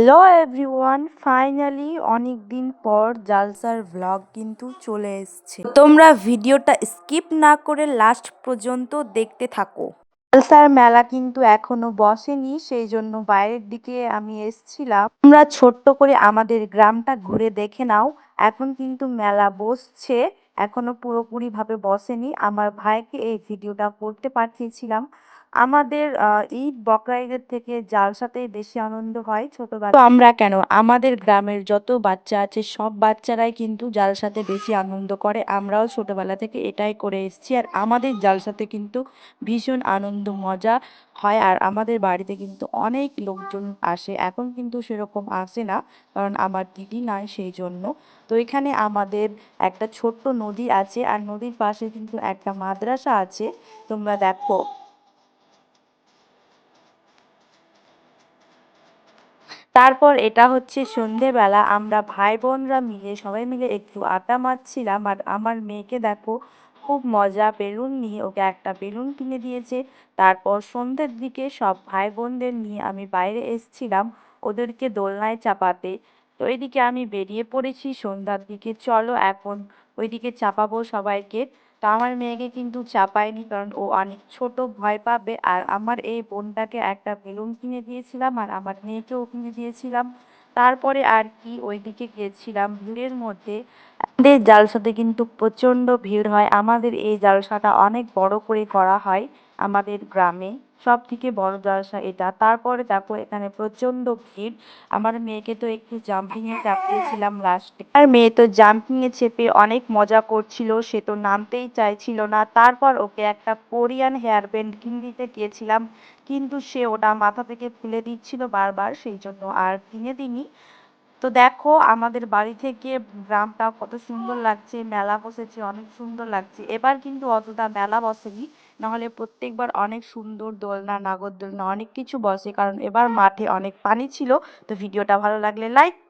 Hello everyone, finally অনেক দিন পর জালসার ভ্লগ কিন্তু চলে এসছে। তোমরা ভিডিওটা স্কিপ না করে লাস্ট পর্যন্ত দেখতে থাকো। জালসার মেলা কিন্তু এখনো বসেনি, সেই জন্য বাইরের দিকে আমি এসছিলাম। তোমরা ছোট্ট করে আমাদের গ্রামটা ঘুরে দেখে নাও। এখন কিন্তু মেলা বসছে, এখনো পুরোপুরি ভাবে বসেনি। আমার ভাইকে এই ভিডিওটা করতে পাঠিয়েছিলাম। আমাদের ঈদ বকরা ঈদের থেকে জালসাতেই বেশি আনন্দ হয় ছোটবেলা। তো আমরা কেন, আমাদের গ্রামের যত বাচ্চা আছে সব বাচ্চারাই কিন্তু জালসাতে বেশি আনন্দ করে। আমরাও ছোটবেলা থেকে এটাই করে এসেছি। আর আমাদের জালসাতে কিন্তু ভীষণ আনন্দ মজা হয়। আর আমাদের বাড়িতে কিন্তু অনেক লোকজন আসে, এখন কিন্তু সেরকম আসে না, কারণ আমার দিদি নাই সেই জন্য। তো এখানে আমাদের একটা ছোট্ট নদী আছে, আর নদীর পাশে কিন্তু একটা মাদ্রাসা আছে। তোমরা দেখো। তারপর এটা হচ্ছে সন্ধেবেলা, আমরা ভাই বোনরা মিলে সবাই মিলে একটু আড্ডা মারছিলাম। আর আমার মেয়েকে দেখো, খুব মজা বেলুন নিয়ে, ওকে একটা বেলুন কিনে দিয়েছে। তারপর সন্ধ্যের দিকে সব ভাই বোনদের নিয়ে আমি বাইরে এসছিলাম ওদেরকে দোলনায় চাপাতে। তো এদিকে আমি বেরিয়ে পড়েছি সন্ধ্যার দিকে, চলো এখন ওইদিকে চাপাবো সবাইকে। তো আমার মেয়েকে কিন্তু চাপাইনি, কারণ ও অনেক ছোট, ভয় পাবে। আর আমার এই বোনটাকে একটা বেলুন কিনে দিয়েছিলাম, আর আমার মেয়েকেও কিনে দিয়েছিলাম। তারপরে আর কি ওইদিকে গিয়েছিলাম ভিড়ের মধ্যে। আমাদের জালসাতে কিন্তু প্রচণ্ড ভিড় হয়। আমাদের এই জালসাটা অনেক বড় করে করা হয় আমাদের গ্রামে, সব থেকে বড় জালসা এটা। তারপরে দেখো এখানে প্রচণ্ড ভিড়। আমার মেয়েকে তো একটু জাম্পিংয়ে চাপিয়েছিলাম লাস্টে, আর মেয়ে তো জাম্পিংয়ে চেপে অনেক মজা করছিল, সে তো নামতেই চাইছিল না। তারপর ওকে একটা কোরিয়ান হেয়ার ব্যান্ড কিনে দিতে গিয়েছিলাম, কিন্তু সে ওটা মাথা থেকে ফেলে দিচ্ছিল বারবার, সেই জন্য আর কিনে দিইনি। তো দেখো আমাদের বাড়ি থেকে গ্রামটা কত সুন্দর লাগছে, মেলা বসেছে অনেক সুন্দর লাগছে। এবার কিন্তু অতটা মেলা বসেনি, নাহলে প্রত্যেকবার অনেক সুন্দর দোলনা, নাগরদোলনা অনেক কিছু বসে, কারণ এবার মাঠে অনেক পানি ছিল। তো ভিডিওটা ভালো লাগলে লাইক